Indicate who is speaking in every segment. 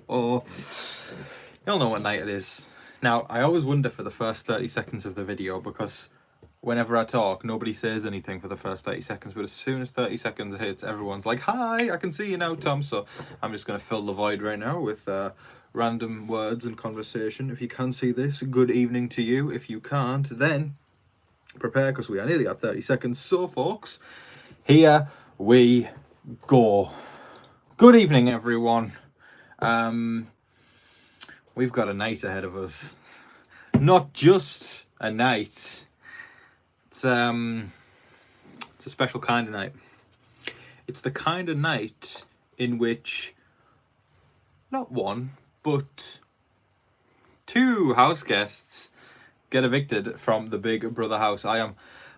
Speaker 1: You'll know what night it is. Now, I always wonder for the first 30 seconds of the video, because whenever I talk, nobody says anything for the first 30 seconds, but as soon as 30 seconds hits, everyone's like, hi, I can see you now, Tom. So I'm just going to fill the void right now with random words and conversation. If you can see this, good evening to you. If you can't, then prepare, because we are nearly at 30 seconds. So, folks, here we go. Good evening, everyone. We've got a night ahead of us. Not just a night. It's a special kind of night. It's the kind of night in which not one, but two house guests get evicted from the Big Brother house. I am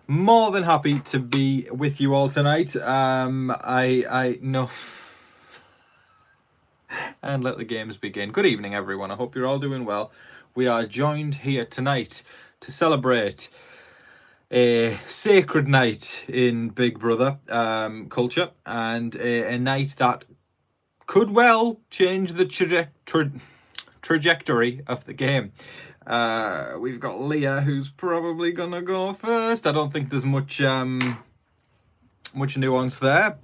Speaker 1: more than happy to be with you all tonight. I know. And let the games begin. Good evening, everyone. I hope you're all doing well. We are joined here tonight to celebrate a sacred night in Big Brother culture, and a night that could well change the trajectory of the game. We've got Leah, who's probably gonna go first. I don't think there's much nuance there,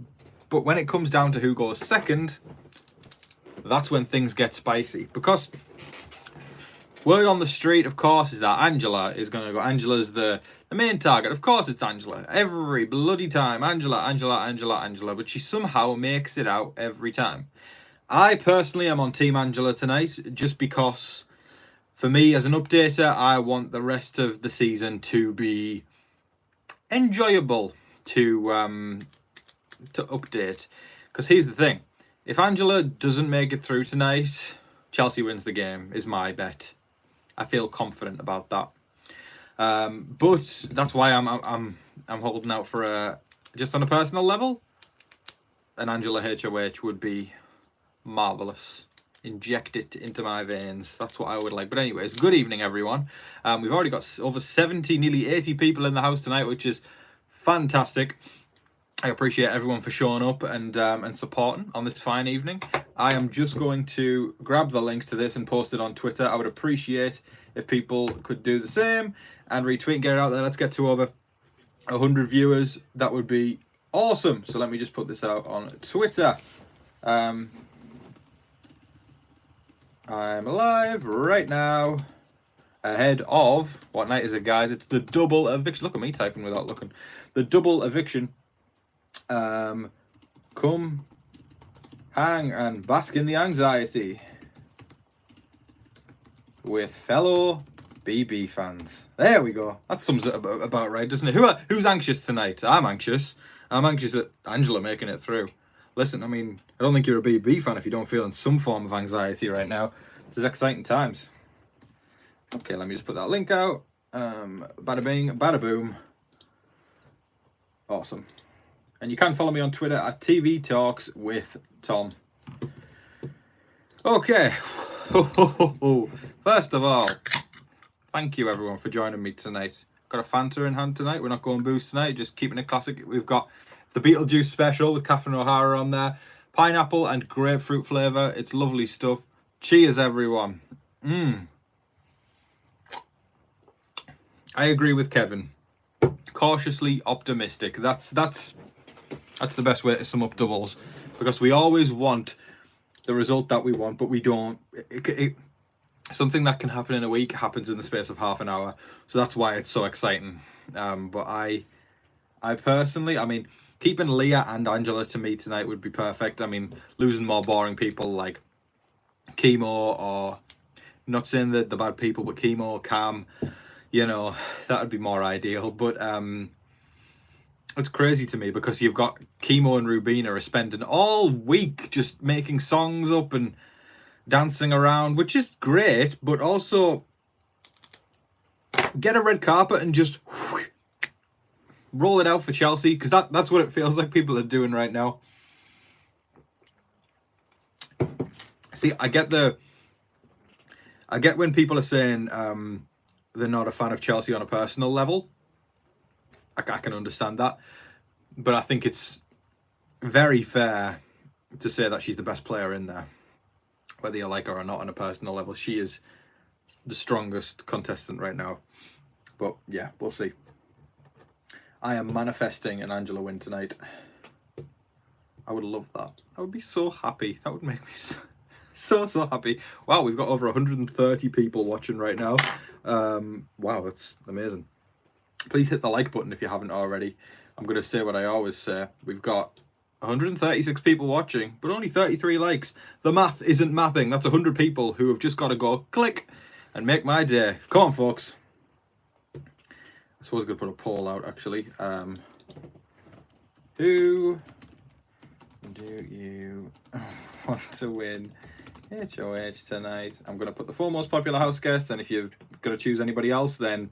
Speaker 1: but when it comes down to who goes second, that's when things get spicy, because word on the street, of course, is that Angela is going to go. Angela's the main target. Of course it's Angela. Every bloody time. Angela. But she somehow makes it out every time. I personally am on Team Angela tonight, just because, for me, as an updater, I want the rest of the season to be enjoyable to update. Because here's the thing. If Angela doesn't make it through tonight, Chelsea wins the game, is my bet. I feel confident about that. But that's why I'm holding out for just on a personal level, an Angela HOH would be marvelous. Inject it into my veins. That's what I would like. But anyways, good evening, everyone. We've already got over 70, nearly 80 people in the house tonight, which is fantastic. I appreciate everyone for showing up and supporting on this fine evening. I am just going to grab the link to this and post it on Twitter. I would appreciate if people could do the same and retweet and get it out there. Let's get to over 100 viewers. That would be awesome. So let me just put this out on Twitter. I'm live right now. Ahead of, what night is it, guys? It's the double eviction. Look at me typing without looking. The double eviction. Come hang and bask in the anxiety with fellow BB fans. There we go. That sums it about right, doesn't it? Who's anxious tonight? I'm anxious. I'm anxious at Angela making it through. Listen, I mean, I don't think you're a BB fan if you don't feel in some form of anxiety right now. This is exciting times. Okay, let me just put that link out. Bada bing, bada boom. Awesome. And you can follow me on Twitter at TV Talks with Tom. Okay. First of all, thank you everyone for joining me tonight. Got a Fanta in hand tonight. We're not going booze tonight, just keeping it classic. We've got the Beetlejuice special with Catherine O'Hara on there. Pineapple and grapefruit flavour. It's lovely stuff. Cheers, everyone. I agree with Kevin. Cautiously optimistic. That's the best way to sum up doubles, because we always want the result that we want, but we don't. Something that can happen in a week happens in the space of half an hour, so that's why it's so exciting. But I personally, I mean, keeping Leah and Angela to me tonight would be perfect. I mean, losing more boring people like Chemo, or not saying that the bad people, but Chemo, Cam, you know, that would be more ideal. But it's crazy to me, because you've got Chemo and Rubina are spending all week just making songs up and dancing around, which is great, but also get a red carpet and just roll it out for Chelsea, because that's what it feels like people are doing right now. See, I get when people are saying they're not a fan of Chelsea on a personal level. I can understand that, but I think it's very fair to say that she's the best player in there. whether you like her or not on a personal level. She is the strongest contestant right now. But yeah, we'll see. I am manifesting an Angela win tonight. I would love that. I would be so happy. That would make me so happy. Wow, we've got over 130 people watching right now. Wow, that's amazing. Please hit the like button if you haven't already. I'm going to say what I always say. We've got 136 people watching, but only 33 likes. The math isn't mapping. That's 100 people who have just got to go click and make my day. Come on, folks. I suppose I'm going to put a poll out, actually. Who do you want to win HOH tonight? I'm going to put the 4 most popular house guests, and if you're going to choose anybody else, then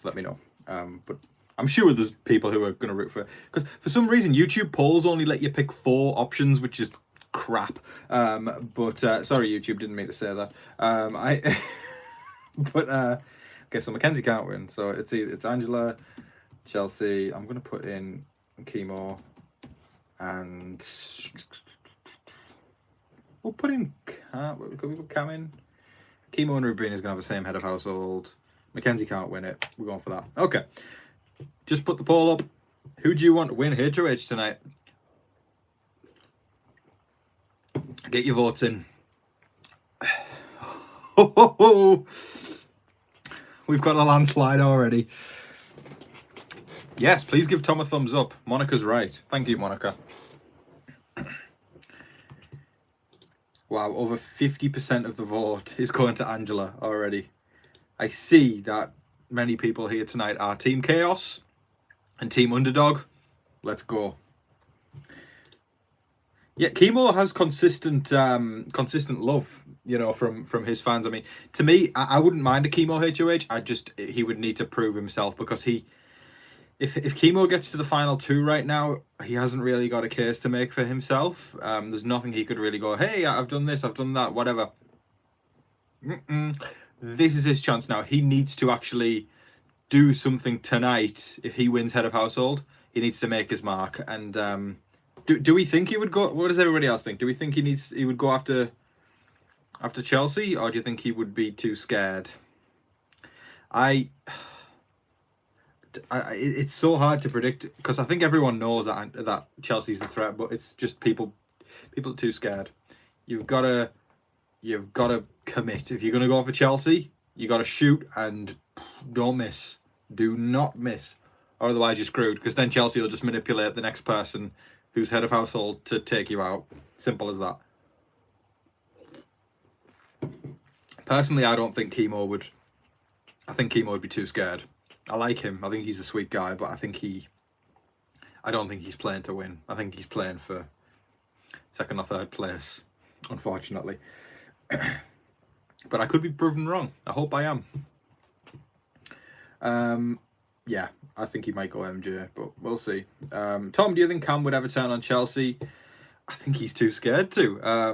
Speaker 1: let me know. But I'm sure there's people who are going to root for it. Because for some reason, YouTube polls only let you pick 4 options, which is crap. Sorry, YouTube, didn't mean to say that. Okay, so Mackenzie can't win. So it's Angela, Chelsea. I'm going to put in Chemo. And we'll put in could we put Cam in? Chemo and Rubin is going to have the same head of household. Mackenzie can't win it. We're going for that. Okay. Just put the poll up. Who do you want to win HOH tonight? Get your votes in. We've got a landslide already. Yes, please give Tom a thumbs up. Monica's right. Thank you, Monica. Wow, over 50% of the vote is going to Angela already. I see that many people here tonight are Team Chaos and Team Underdog. Let's go. Yeah, Chemo has consistent love, from his fans. I mean, to me, I wouldn't mind a Chemo HOH. He would need to prove himself, because if Chemo gets to the final 2 right now, he hasn't really got a case to make for himself. There's nothing he could really go, hey, I've done this, I've done that, whatever. This is his chance now. He needs to actually do something tonight. If he wins head of household, he needs to make his mark. And do we think he would go? What does everybody else think? Do we think he would go after Chelsea, or do you think he would be too scared? It's so hard to predict, because I think everyone knows that Chelsea's the threat, but it's just people are too scared. You've got to commit. If you're going to go for Chelsea, you got to shoot and don't miss. Do not miss, or otherwise you're screwed, because then Chelsea will just manipulate the next person who's head of household to take you out. Simple as that. Personally, I don't think Chemo would. I think Chemo would be too scared. I like him. I think he's a sweet guy, but I don't think he's playing to win. I think he's playing for 2nd or 3rd place, unfortunately. But I could be proven wrong. I hope I am. Yeah, I think he might go MJ, but we'll see. Tom, do you think Cam would ever turn on Chelsea? I think he's too scared to. I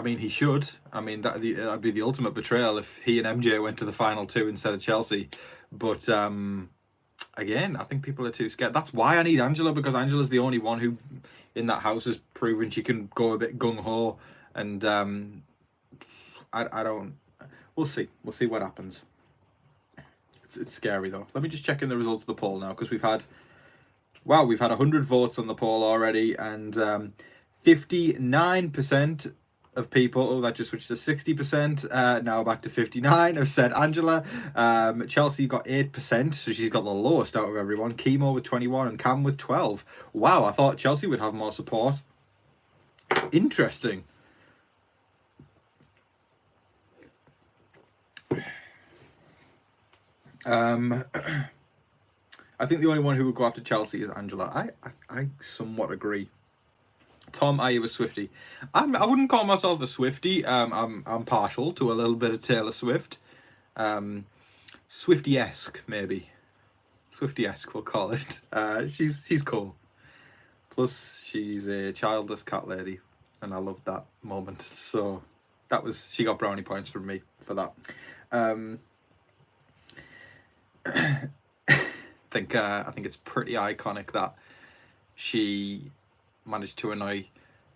Speaker 1: mean, he should. I mean, that'd be the ultimate betrayal if he and MJ went to the final 2 instead of Chelsea. But again, I think people are too scared. That's why I need Angela, because Angela's the only one who in that house has proven she can go a bit gung-ho. And I don't... We'll see. We'll see what happens. It's scary, though. Let me just check in the results of the poll now, because we've had 100 votes on the poll already, and 59% of people, that just switched to 60%, now back to 59, have said Angela. Chelsea got 8%, so she's got the lowest out of everyone. Chemo with 21 and Cam with 12. Wow, I thought Chelsea would have more support. Interesting. I think the only one who would go after Chelsea is Angela. I somewhat agree. Tom, are you a Swiftie? I wouldn't call myself a Swiftie. I'm partial to a little bit of Taylor Swift. Swiftie-esque, maybe. Swiftie-esque, we'll call it. She's cool. Plus, she's a childless cat lady, and I loved that moment. So she got brownie points from me for that. I think it's pretty iconic that she managed to annoy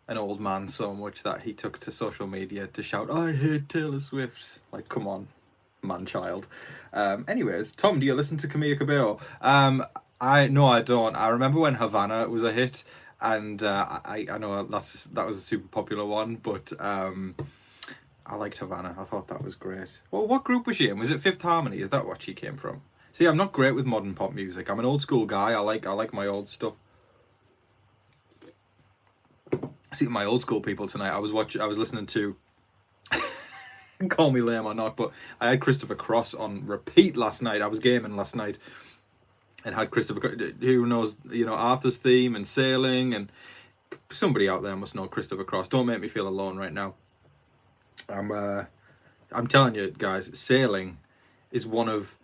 Speaker 1: an old man so much that he took to social media to shout, "I hate Taylor Swift." Like, come on, man-child. Anyways, Tom, do you listen to Camila Cabello? No, I don't. I remember when Havana was a hit, and I know that was a super popular one, but I liked Havana. I thought that was great. Well, what group was she in? Was it Fifth Harmony? Is that what she came from? See, I'm not great with modern pop music. I'm an old school guy. I like my old stuff. See, my old school people tonight. I was listening to. Call me lame or not, but I had Christopher Cross on repeat last night. I was gaming last night, and had Christopher. Who knows? You know, Arthur's Theme and Sailing, and somebody out there must know Christopher Cross. Don't make me feel alone right now. I'm telling you guys, Sailing is one of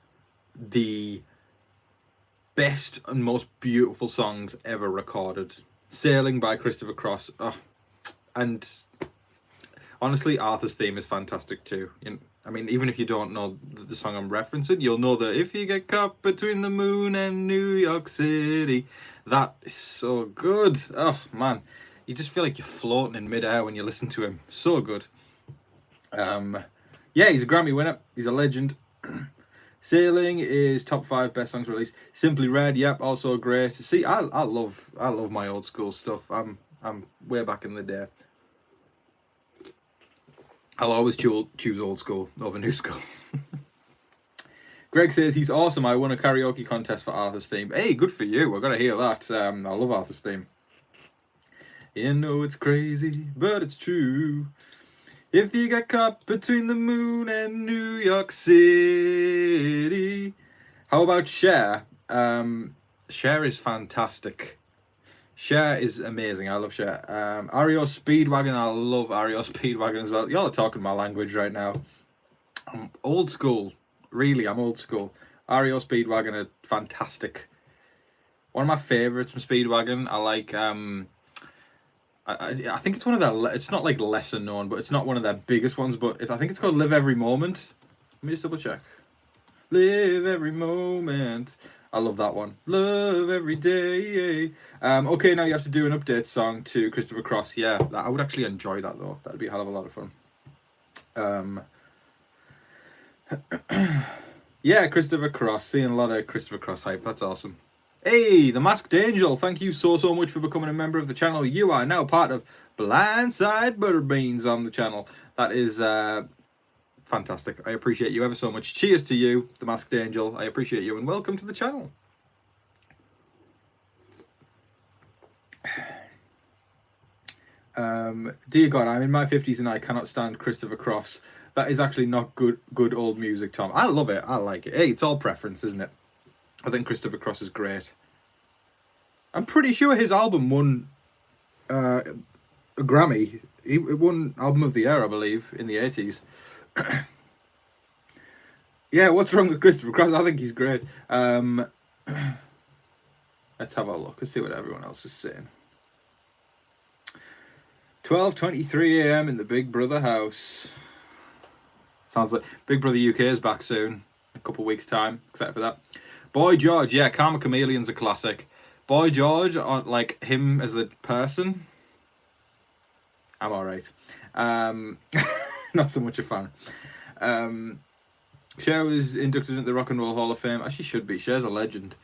Speaker 1: the best and most beautiful songs ever recorded. Sailing by Christopher Cross. And honestly, Arthur's Theme is fantastic too. I mean, even if you don't know the song I'm referencing, you'll know that if you get caught between the moon and New York City, that is so good. Oh man, you just feel like you're floating in midair when you listen to him. So good. Yeah, he's a Grammy winner. He's a legend. Sailing is top 5 best songs released. Simply Red, yep, also great. See, I love my old school stuff. I'm way back in the day. I'll always choose old school over new school. Greg says he's awesome. I won a karaoke contest for Arthur's Theme. Hey, good for you. I gotta hear that. I love Arthur's Theme. You know it's crazy, but it's true. If you get caught between the moon and New York City. How about Cher? Cher is fantastic. Cher is amazing. I love Cher. REO Speedwagon. I love REO Speedwagon as well. Y'all are talking my language right now. I'm old school. Really, I'm old school. REO Speedwagon are fantastic. One of my favourites from Speedwagon. I like... I think it's one of their... It's not like lesser known, but it's not one of their biggest ones. But I think it's called Live Every Moment. Let me just double check. Live Every Moment. I love that one. Love Every Day. Okay, now you have to do an update song to Christopher Cross. Yeah, I would actually enjoy that though. That'd be a hell of a lot of fun. Yeah, Christopher Cross. Seeing a lot of Christopher Cross hype. That's awesome. Hey, the Masked Angel, thank you so much for becoming a member of the channel. You are now part of Blindside Butterbeans on the channel. That is fantastic. I appreciate you ever so much. Cheers to you, the Masked Angel. I appreciate you and welcome to the channel. Dear God, I'm in my 50s and I cannot stand Christopher Cross. That is actually not good old music, Tom. I love it. I like it. Hey, it's all preference, isn't it? I think Christopher Cross is great. I'm pretty sure his album won a Grammy. It won Album of the Year, I believe, in the 80s. Yeah, what's wrong with Christopher Cross? I think he's great. Let's have a look. Let's see what everyone else is saying. 12:23 a.m. in the Big Brother house. Sounds like Big Brother UK is back soon. A couple of weeks' time. Excited for that. Boy George, yeah, Karma Chameleon's a classic. Boy George, like him as a person, I'm alright. Not so much a fan. Cher was inducted into the Rock and Roll Hall of Fame. As she should be. Cher's a legend.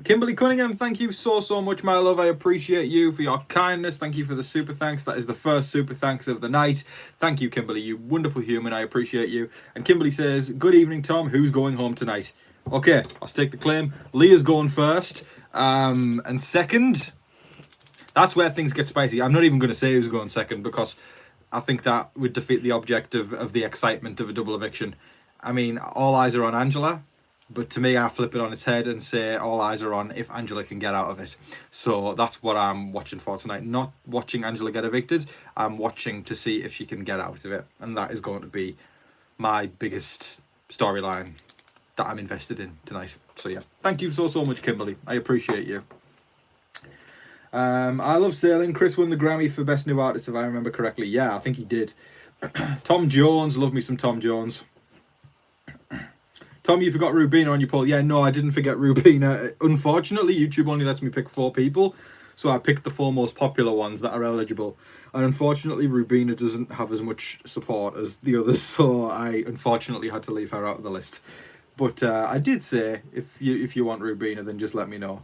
Speaker 1: Kimberly Cunningham, thank you so much, my love. I appreciate you for your kindness. Thank you for the super thanks. That is the first super thanks of the night. Thank you, Kimberly, you wonderful human. I appreciate you. And Kimberly says, good evening, Tom. Who's going home tonight? Okay, I'll take the claim. Leah's going first. And second, that's where things get spicy. I'm not even going to say who's going second because I think that would defeat the object of the excitement of a double eviction. I mean, all eyes are on Angela. But to me, I flip it on its head and say all eyes are on if Angela can get out of it. So that's what I'm watching for tonight. Not watching Angela get evicted. I'm watching to see if she can get out of it. And that is going to be my biggest storyline that I'm invested in tonight. So yeah, thank you so much, Kimberly. I appreciate you. I love Sailing. Chris won the Grammy for Best New Artist, if I remember correctly. Yeah, I think he did. Tom Jones. Love me some Tom Jones. Tom, you forgot Rubina on your poll. Yeah, no, I didn't forget Rubina. Unfortunately, YouTube only lets me pick 4 people. So I picked the 4 most popular ones that are eligible. And unfortunately, Rubina doesn't have as much support as the others, so I unfortunately had to leave her out of the list. But I did say, if you want Rubina, then just let me know.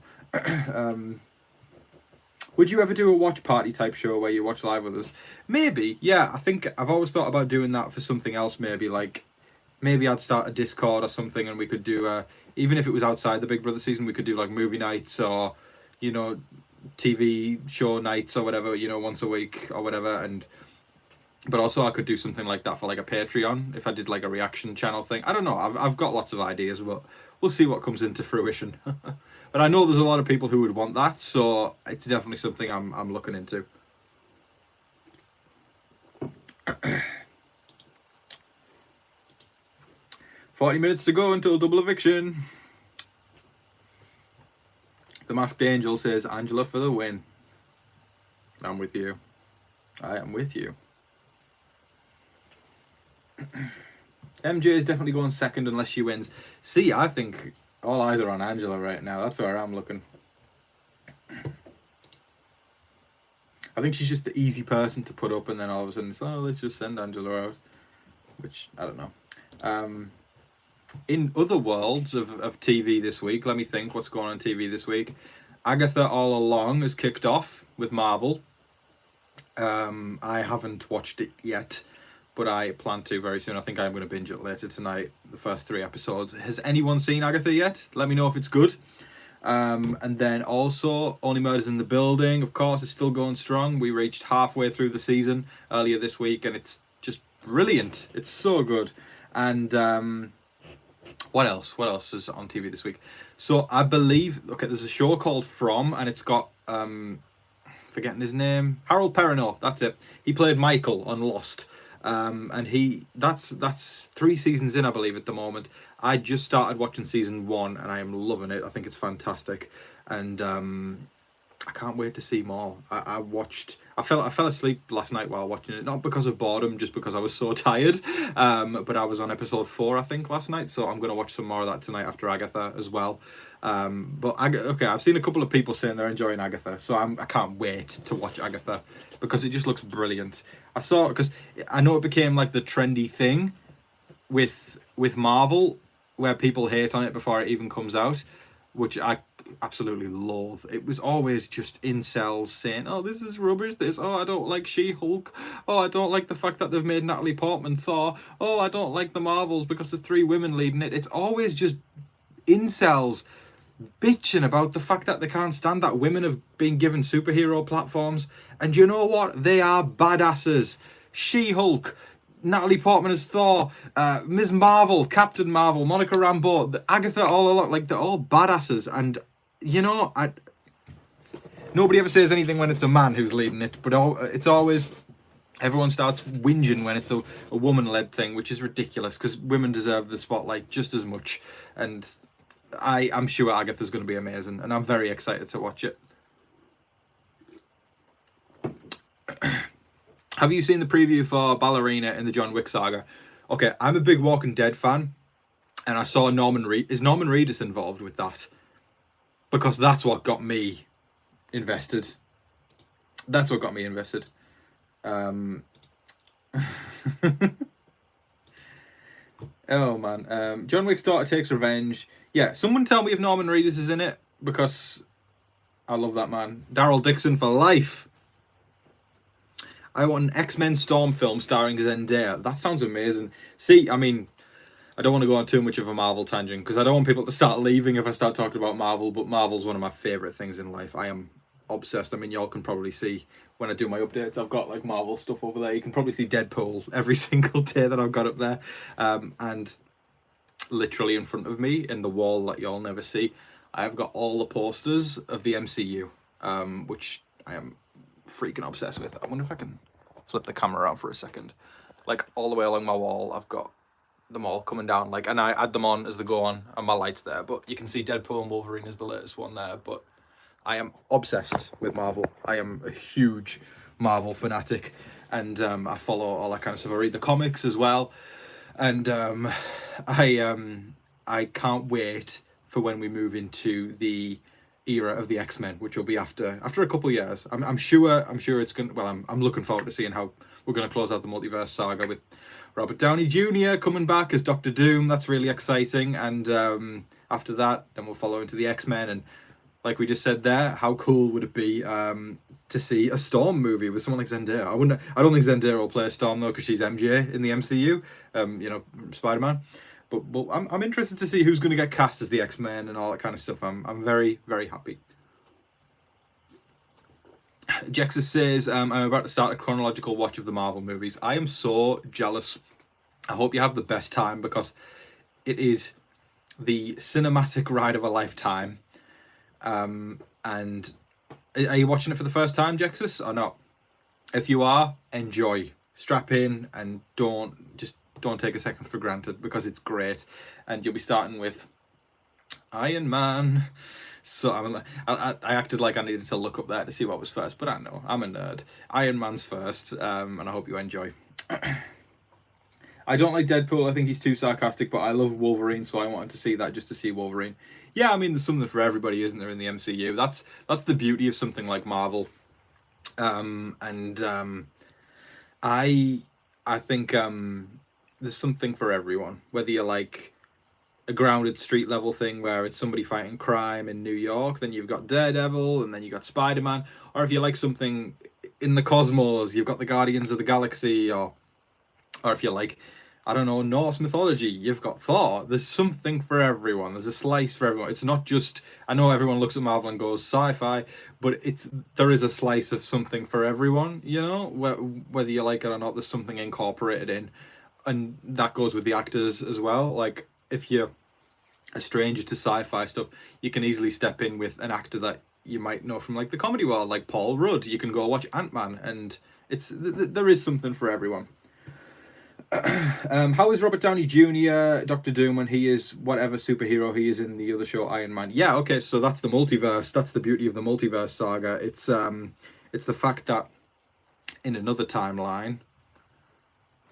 Speaker 1: Would you ever do a watch party type show where you watch live with us? Maybe, yeah. I think I've always thought about doing that for something else. Maybe maybe I'd start a Discord or something, and we could do even if it was outside the Big Brother season, we could do like movie nights or, you know, TV show nights or whatever, you know, once a week or whatever. But also I could do something like that for like a Patreon if I did like a reaction channel thing. I don't know. I've got lots of ideas, but we'll see what comes into fruition. But I know there's a lot of people who would want that, so it's definitely something I'm looking into. 40 minutes to go until double eviction. The Masked Angel says, Angela for the win. I'm with you. I am with you. MJ is definitely going second unless she wins. See, I think all eyes are on Angela right now. That's where I'm looking. I think she's just the easy person to put up, and then all of a sudden it's, oh, let's just send Angela out. Which, I don't know. In other worlds of TV this week, let me think what's going on TV this week. Agatha All Along has kicked off with Marvel. I haven't watched it yet, but I plan to very soon. I think I'm going to binge it later tonight, the first 3 episodes. Has anyone seen Agatha yet? Let me know if it's good. And then also, Only Murders in the Building, of course, is still going strong. We reached halfway through the season earlier this week, and it's just brilliant. It's so good. And what else? What else is on TV this week? So I believe, okay, there's a show called From, and it's got forgetting his name, Harold Perrineau. That's it. He played Michael on Lost. And that's 3 seasons in, I believe, at the moment. I just started watching season 1, and I am loving it. I think it's fantastic, and I can't wait to see more. I fell asleep last night while watching it, not because of boredom, just because I was so tired. But I was on episode 4, I think, last night, so I'm gonna watch some more of that tonight after Agatha as well. Okay, I've seen a couple of people saying they're enjoying Agatha, so I can't wait to watch Agatha because it just looks brilliant. Because I know it became like the trendy thing with Marvel, where people hate on it before it even comes out, which I absolutely loathe. It was always just incels saying, oh, this is rubbish, oh, I don't like She-Hulk, oh, I don't like the fact that they've made Natalie Portman Thor, oh, I don't like the Marvels because there's 3 women leading it. It's always just incels bitching about the fact that they can't stand that women have been given superhero platforms. And you know what? They are badasses. She-Hulk, Natalie Portman as Thor, Ms. Marvel, Captain Marvel, Monica Rambeau, Agatha All Along, like, they're all badasses. And, you know, nobody ever says anything when it's a man who's leading it, but it's always, everyone starts whinging when it's a woman-led thing, which is ridiculous, because women deserve the spotlight just as much. And I'm sure Agatha's going to be amazing, and I'm very excited to watch it. Have you seen the preview for Ballerina in the John Wick saga? Okay, I'm a big Walking Dead fan, and I saw Norman Reedus. Is Norman Reedus involved with that? Because that's what got me invested. That's what got me invested. Oh man, John Wick's daughter takes revenge. Yeah, someone tell me if Norman Reedus is in it, because I love that man. Daryl Dixon for life. I want an X-Men Storm film starring Zendaya. That sounds amazing. See, I mean, I don't want to go on too much of a Marvel tangent, because I don't want people to start leaving if I start talking about Marvel, but Marvel's one of my favourite things in life. I am obsessed. I mean, y'all can probably see when I do my updates, I've got like Marvel stuff over there. You can probably see Deadpool every single day that I've got up there. And literally in front of me, in the wall that y'all never see, I've got all the posters of the MCU, which I am freaking obsessed with. I wonder if I can flip the camera around for a second. Like, all the way along my wall, I've got them all coming down, like, and I add them on as they go on, and my light's there. But you can see Deadpool and Wolverine is the latest one there. But I am obsessed with Marvel. I am a huge Marvel fanatic, and I follow all that kind of stuff. I read the comics as well, and I can't wait for when we move into the era of the X-Men, which will be after a couple of years. I'm sure it's gonna. Well, I'm looking forward to seeing how we're gonna close out the multiverse saga with Robert Downey Jr. coming back as Doctor Doom. That's really exciting. And after that, then we'll follow into the X-Men. And like we just said there, how cool would it be to see a Storm movie with someone like Zendaya? I don't think Zendaya will play Storm though, because she's MJ in the MCU. Spider-Man. But I'm interested to see who's going to get cast as the X-Men and all that kind of stuff. I'm very, very happy. Jexus says, I'm about to start a chronological watch of the Marvel movies. I am so jealous. I hope you have the best time, because it is the cinematic ride of a lifetime. And are you watching it for the first time, Jexus, or not? If you are, enjoy. Strap in and don't take a second for granted, because it's great. And you'll be starting with Iron Man. So I acted like I needed to look up there to see what was first, but I know, I'm a nerd. Iron Man's first, and I hope you enjoy. I don't like Deadpool, I think he's too sarcastic, but I love Wolverine, so I wanted to see that just to see Wolverine. Yeah, I mean, there's something for everybody, isn't there, in the MCU? That's the beauty of something like Marvel. I think there's something for everyone, whether you're like a grounded street level thing where it's somebody fighting crime in New York, then you've got Daredevil, and then you've got Spider-Man, or if you like something in the cosmos, you've got the Guardians of the Galaxy, or if you like, I don't know, Norse mythology, you've got Thor. There's something for everyone. There's a slice for everyone. It's not just, I know everyone looks at Marvel and goes sci-fi, but there is a slice of something for everyone, you know, whether you like it or not, there's something incorporated in. And that goes with the actors as well. Like, if you're a stranger to sci-fi stuff, you can easily step in with an actor that you might know from like the comedy world, like Paul Rudd. You can go watch Ant-Man, and there is something for everyone. How is Robert Downey Jr. Doctor Doom when he is whatever superhero he is in the other show, Iron Man? Yeah, okay, so that's the multiverse. That's the beauty of the multiverse saga. It's the fact that in another timeline,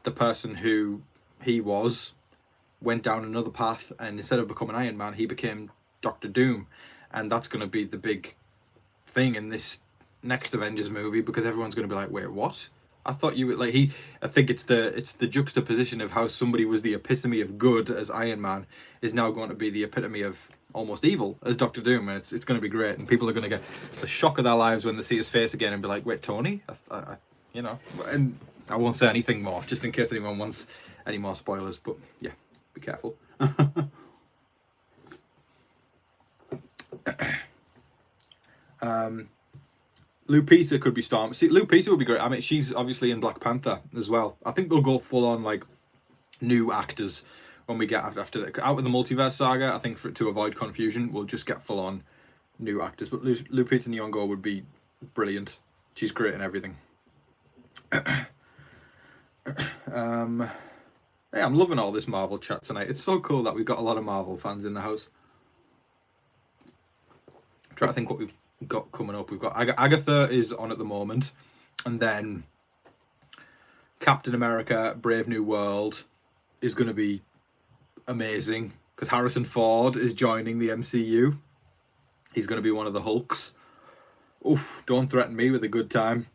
Speaker 1: the person who he was went down another path, and instead of becoming Iron Man, he became Doctor Doom. And that's going to be the big thing in this next Avengers movie, because everyone's going to be like, wait, what? I thought you were like I think it's the juxtaposition of how somebody was the epitome of good as Iron Man is now going to be the epitome of almost evil as Doctor Doom, and it's going to be great, and people are going to get the shock of their lives when they see his face again and be like, wait, Tony? You know, and I won't say anything more, just in case anyone wants any more spoilers, but yeah, be careful. Lupita could be Storm. See, Lupita would be great. I mean, she's obviously in Black Panther as well. I think they'll go full on like new actors when we get after that. Out with the multiverse saga, I think to avoid confusion, we'll just get full on new actors. But Lupita Nyong'o would be brilliant. She's great in everything. Hey, I'm loving all this Marvel chat tonight. It's so cool that we've got a lot of Marvel fans in the house. I'm trying to think what we've got coming up. We've got Agatha is on at the moment, and then Captain America Brave New World is going to be amazing, because Harrison Ford is joining the MCU. He's going to be one of the Hulks. Oof, don't threaten me with a good time.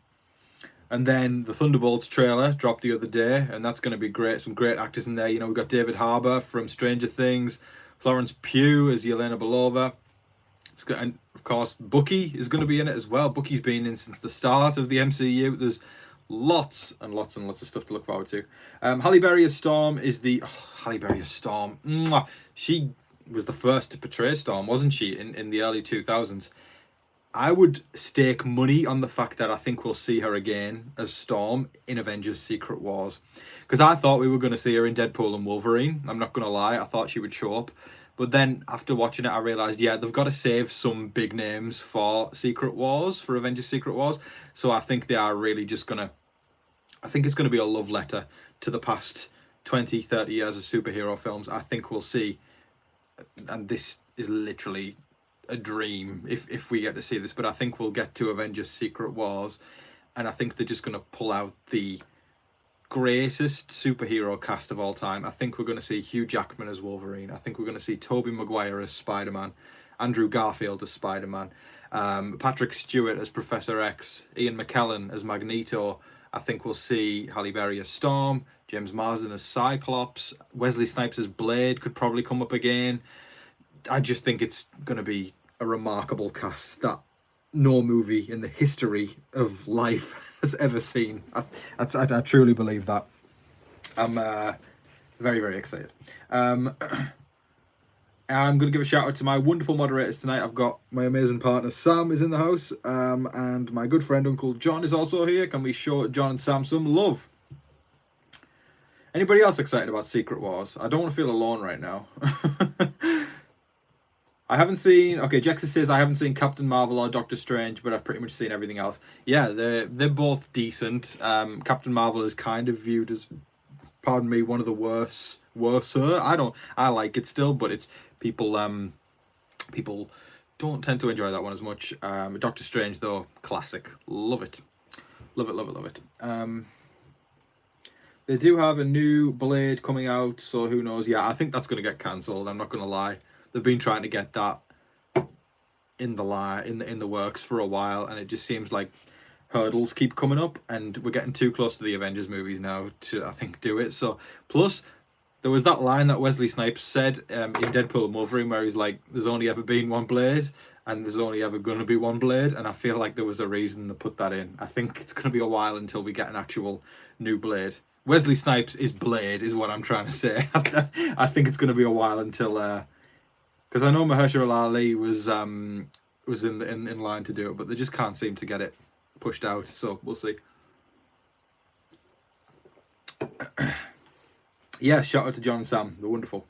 Speaker 1: And then the Thunderbolts trailer dropped the other day, and that's going to be great. Some great actors in there. You know, we've got David Harbour from Stranger Things, Florence Pugh as Yelena Belova. It's good, and of course Bucky is going to be in it as well. Bucky's been in since the start of the MCU. There's lots and lots and lots of stuff to look forward to. Halle Berry as Storm is Halle Berry as Storm. Mwah. She was the first to portray Storm, wasn't she, in the early 2000s? I would stake money on the fact that I think we'll see her again as Storm in Avengers Secret Wars, because I thought we were going to see her in Deadpool and Wolverine. I'm not going to lie, I thought she would show up. But then after watching it, I realised, yeah, they've got to save some big names for Secret Wars, for Avengers Secret Wars. So I think they are really just going to... I think it's going to be a love letter to the past 20, 30 years of superhero films. I think we'll see, and this is literally a dream if we get to see this, but I think we'll get to Avengers Secret Wars, and I think they're just going to pull out the greatest superhero cast of all time. I think we're going to see Hugh Jackman as Wolverine. I think we're going to see Tobey Maguire as Spider-Man. Andrew Garfield as Spider-Man, Patrick Stewart as Professor X, Ian McKellen as Magneto. I think we'll see Halle Berry as Storm, James Marsden as Cyclops, Wesley Snipes as Blade could probably come up again. I just think it's going to be a remarkable cast that no movie in the history of life has ever seen. I truly believe that. I'm very, very excited. I'm going to give a shout out to my wonderful moderators tonight. I've got my amazing partner Sam is in the house, and my good friend Uncle John is also here. Can we show John and Sam some love? Anybody else excited about Secret Wars? I don't want to feel alone right now. I haven't seen... Okay, Jexa says I haven't seen Captain Marvel or Doctor Strange, but I've pretty much seen everything else. Yeah, they're both decent. Captain Marvel is kind of viewed as, pardon me, one of the worser. I like it still, but it's people don't tend to enjoy that one as much. Doctor Strange though, classic. Love it. Love it. They do have a new Blade coming out, so who knows? Yeah, I think that's going to get cancelled. I'm not going to lie. They've been trying to get that in the works for a while, and it just seems like hurdles keep coming up, and we're getting too close to the Avengers movies now to, I think, do it. So, plus, there was that line that Wesley Snipes said in Deadpool & Wolverine where he's like, there's only ever been one Blade, and there's only ever going to be one Blade, and I feel like there was a reason to put that in. I think it's going to be a while until we get an actual new Blade. Wesley Snipes is Blade, is what I'm trying to say. I think it's going to be a while until... Because I know Mahershala Ali was in line to do it, but they just can't seem to get it pushed out, so we'll see. Yeah, shout out to John and Sam, they're wonderful.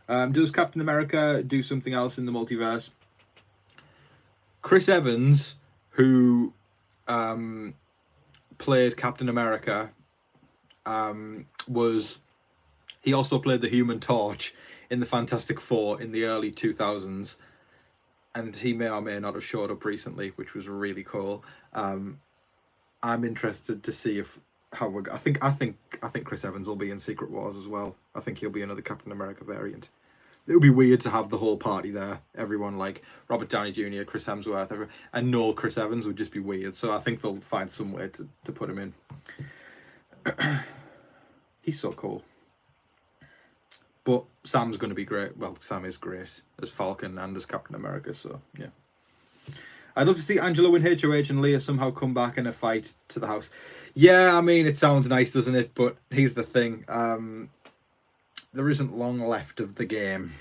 Speaker 1: Does Captain America do something else in the multiverse? Chris Evans, who played Captain America, he also played the Human Torch in the Fantastic Four in the early 2000s, and he may or may not have showed up recently, which was really cool. I'm interested to see how we're. I think Chris Evans will be in Secret Wars as well. I think he'll be another Captain America variant. It would be weird to have the whole party there, everyone like Robert Downey Jr., Chris Hemsworth, and no Chris Evans would just be weird. So I think they'll find some way to put him in. He's so cool. But Sam's going to be great. Well, Sam is great as Falcon and as Captain America, so yeah. I'd love to see Angela win HOH and Leah somehow come back in a fight to the house. Yeah, I mean, it sounds nice, doesn't it? But here's the thing. There isn't long left of the game.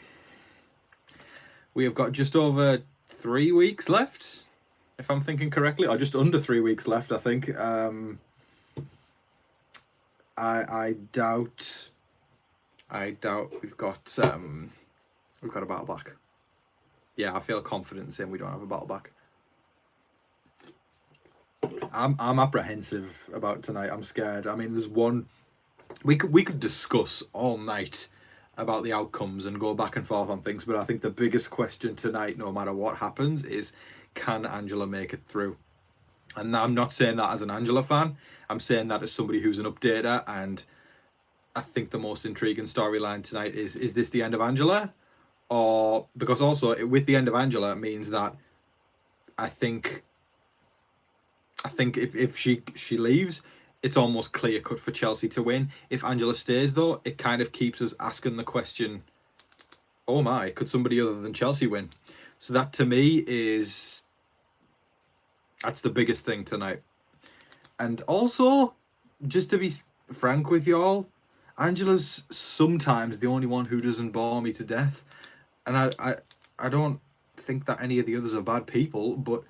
Speaker 1: We have got just over 3 weeks left, if I'm thinking correctly, or just under 3 weeks left, I think. I doubt we've got a battle back. Yeah, I feel confident in saying we don't have a battle back. I'm apprehensive about tonight. I'm scared. I mean, there's one we could discuss all night about the outcomes and go back and forth on things, but I think the biggest question tonight, no matter what happens, is can Angela make it through? And I'm not saying that as an Angela fan. I'm saying that as somebody who's an updater, and I think the most intriguing storyline tonight is this the end of Angela? Or because also with the end of Angela it means that I think if she leaves, it's almost clear cut for Chelsea to win. If Angela stays though, it kind of keeps us asking the question, oh my, could somebody other than Chelsea win? So that to me that's the biggest thing tonight. And also, just to be frank with y'all, Angela's sometimes the only one who doesn't bore me to death. And I don't think that any of the others are bad people, but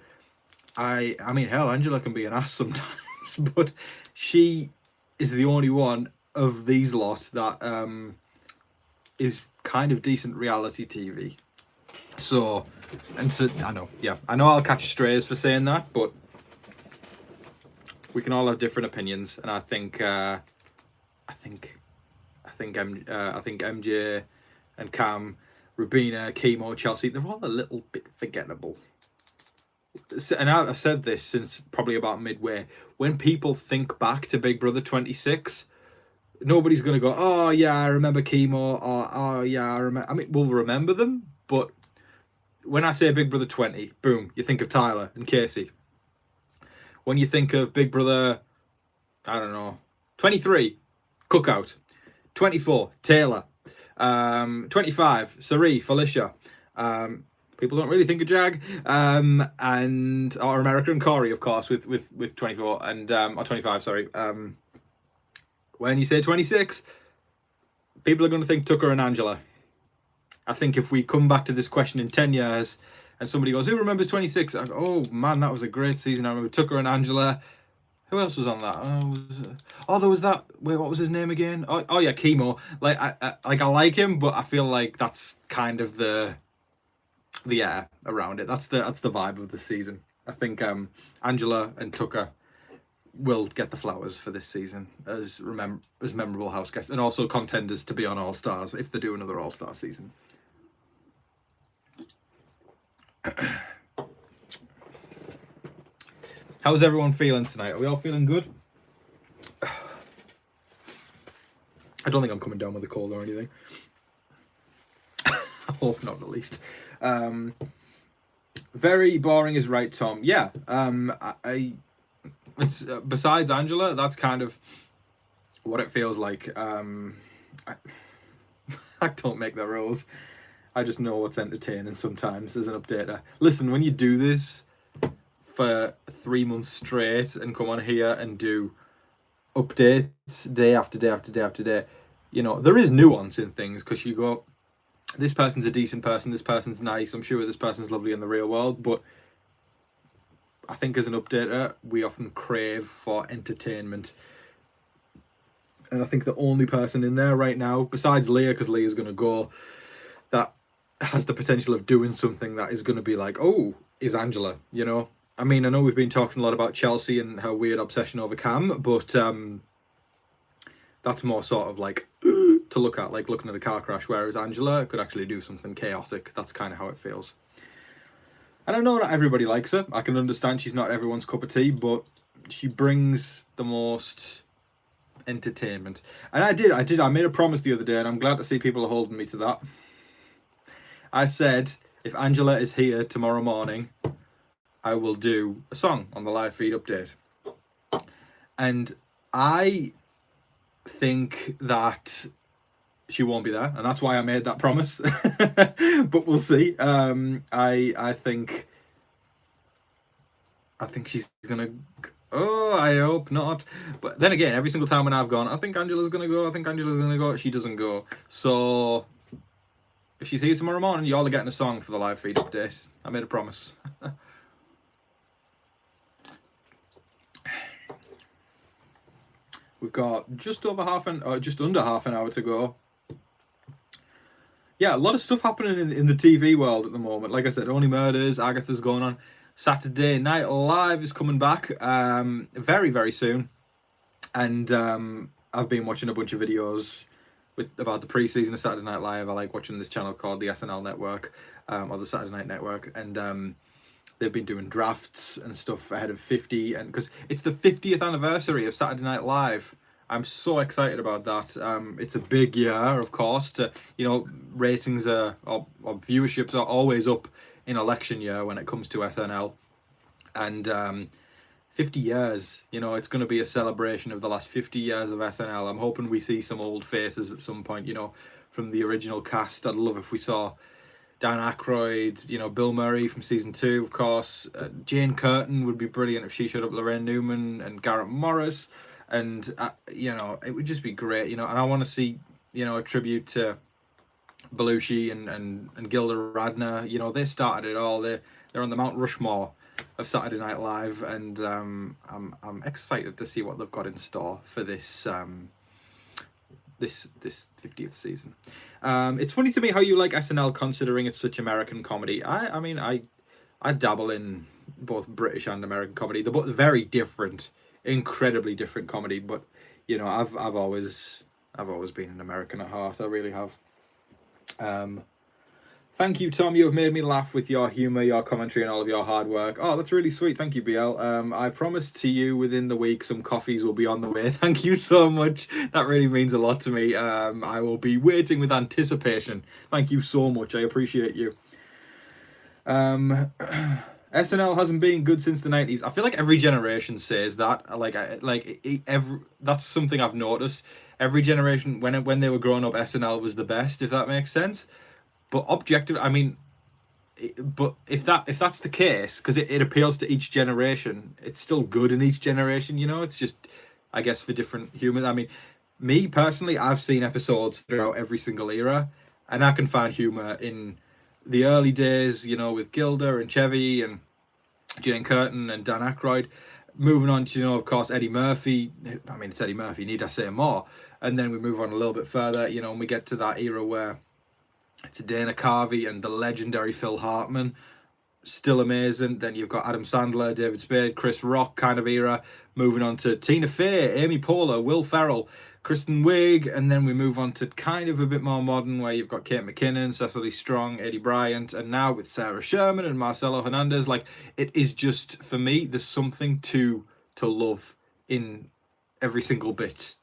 Speaker 1: I mean, hell, Angela can be an ass sometimes, but she is the only one of these lot that is kind of decent reality TV. So, I know I'll catch strays for saying that, but we can all have different opinions, and I think MJ and Cam, Rubina, Chemo, Chelsea, they're all a little bit forgettable. And I've said this since probably about midway. When people think back to Big Brother 26, nobody's going to go, oh yeah, I remember Chemo, or oh yeah, I remember. I mean, we'll remember them, but when I say Big Brother 20, boom, you think of Tyler and Casey. When you think of Big Brother, I don't know, 23, Cookout. 24, Taylor. 25, Sari, Felicia. People don't really think of Jag. And or America and Corey, of course, with 24 and or 25, sorry. When you say 26, people are going to think Tucker and Angela. I think if we come back to this question in 10 years and somebody goes, who remembers 26? I go, oh man, that was a great season. I remember Tucker and Angela. Who else was on that? There was that. Wait, what was his name again? Oh yeah, Chemo. Like I like him, but I feel like that's kind of the air around it. That's the vibe of the season. I think Angela and Tucker will get the flowers for this season as memorable house guests and also contenders to be on All Stars if they do another All Star season. How's everyone feeling tonight? Are we all feeling good? I don't think I'm coming down with a cold or anything. I hope not, at least. Very boring is right, Tom. Yeah. It's besides Angela, that's kind of what it feels like. I don't make the rules. I just know what's entertaining sometimes as an updater. Listen, when you do this for 3 months straight and come on here and do updates day after day after day after day, you know, there is nuance in things because you go, this person's a decent person, this person's nice, I'm sure this person's lovely in the real world, but I think as an updater, we often crave for entertainment. And I think the only person in there right now, besides Leah, because Leah's going to go, that has the potential of doing something that is going to be like, oh, is Angela, you know? I mean, I know we've been talking a lot about Chelsea and her weird obsession over Cam, but that's more sort of like to look at, like looking at a car crash, whereas Angela could actually do something chaotic. That's kind of how it feels. And I know not everybody likes her. I can understand she's not everyone's cup of tea, but she brings the most entertainment. And I made a promise the other day, and I'm glad to see people are holding me to that. I said, if Angela is here tomorrow morning, I will do a song on the live feed update. And I think that she won't be there, and that's why I made that promise. But we'll see. I think she's gonna. Oh, I hope not. But then again, every single time when I've gone, I think Angela's gonna go. She doesn't go. So if she's here tomorrow morning, you all are getting a song for the live feed update. I made a promise. We've got just under half an hour to go. Yeah, a lot of stuff happening in the TV world at the moment. Like I said, Only Murders, Agatha's going on. Saturday Night Live is coming back very, very soon. And I've been watching a bunch of videos about the pre-season of Saturday Night Live. I like watching this channel called the SNL Network, or the Saturday Night Network. And they've been doing drafts and stuff ahead of 50. And because it's the 50th anniversary of Saturday Night Live. I'm so excited about that. It's a big year, of course. Ratings or viewerships are always up in election year when it comes to SNL. And 50 years, it's going to be a celebration of the last 50 years of SNL. I'm hoping we see some old faces at some point, from the original cast. I'd love if we saw Dan Aykroyd, Bill Murray from season 2, of course. Jane Curtin would be brilliant if she showed up, Lorraine Newman and Garrett Morris. And, it would just be great, and I want to see, a tribute to Belushi and Gilda Radner. They started it all. They're on the Mount Rushmore of Saturday Night Live, and I'm excited to see what they've got in store for this this 50th season. It's funny to me how you like SNL considering it's such American comedy. I mean, I dabble in both British and American comedy. They're both very different. Incredibly different comedy, but I've always been an American at heart. I really have. Thank you, Tom. You have made me laugh with your humor, your commentary, and all of your hard work. Oh, that's really sweet. Thank you, BL. I promised to you within the week some coffees will be on the way. Thank you so much. That really means a lot to me. I will be waiting with anticipation. Thank you so much. I appreciate you. SNL hasn't been good since the 90s. I feel like every generation says that. That's something I've noticed. Every generation, when they were growing up, SNL was the best, if that makes sense. But objective, I mean, but if that's the case, because it appeals to each generation, it's still good in each generation. You know, it's just, I guess, for different humans. I mean, me personally, I've seen episodes throughout every single era, and I can find humor in the early days. You know, with Gilda and Chevy and Jane Curtin and Dan Aykroyd. Moving on to, of course, Eddie Murphy. I mean, it's Eddie Murphy. Need I say more? And then we move on a little bit further, and we get to that era where it's Dana Carvey and the legendary Phil Hartman, still amazing. Then you've got Adam Sandler, David Spade, Chris Rock kind of era. Moving on to Tina Fey, Amy Poehler, Will Ferrell, Kristen Wiig, and then we move on to kind of a bit more modern, where you've got Kate McKinnon, Cecily Strong, Eddie Bryant, and now with Sarah Sherman and Marcelo Hernandez. Like, it is just, for me, there's something to love in every single bit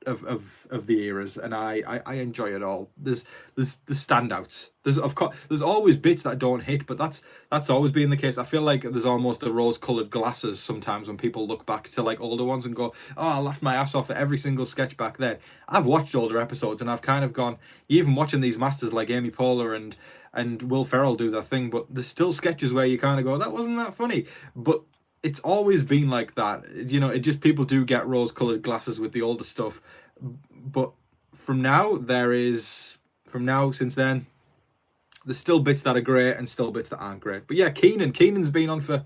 Speaker 1: of the eras, and I enjoy it all. There's the standouts. There's always bits that don't hit, but that's always been the case. I feel like there's almost a rose-colored glasses sometimes when people look back to like older ones and go, "Oh, I laughed my ass off at every single sketch back then." I've watched older episodes and I've kind of gone, even watching these masters like Amy Poehler and Will Ferrell do their thing, but there's still sketches where you kind of go, "That wasn't that funny," but it's always been like that. It just, people do get rose-colored glasses with the older stuff, but since then, there's still bits that are great and still bits that aren't great. But yeah, Keenan's been on for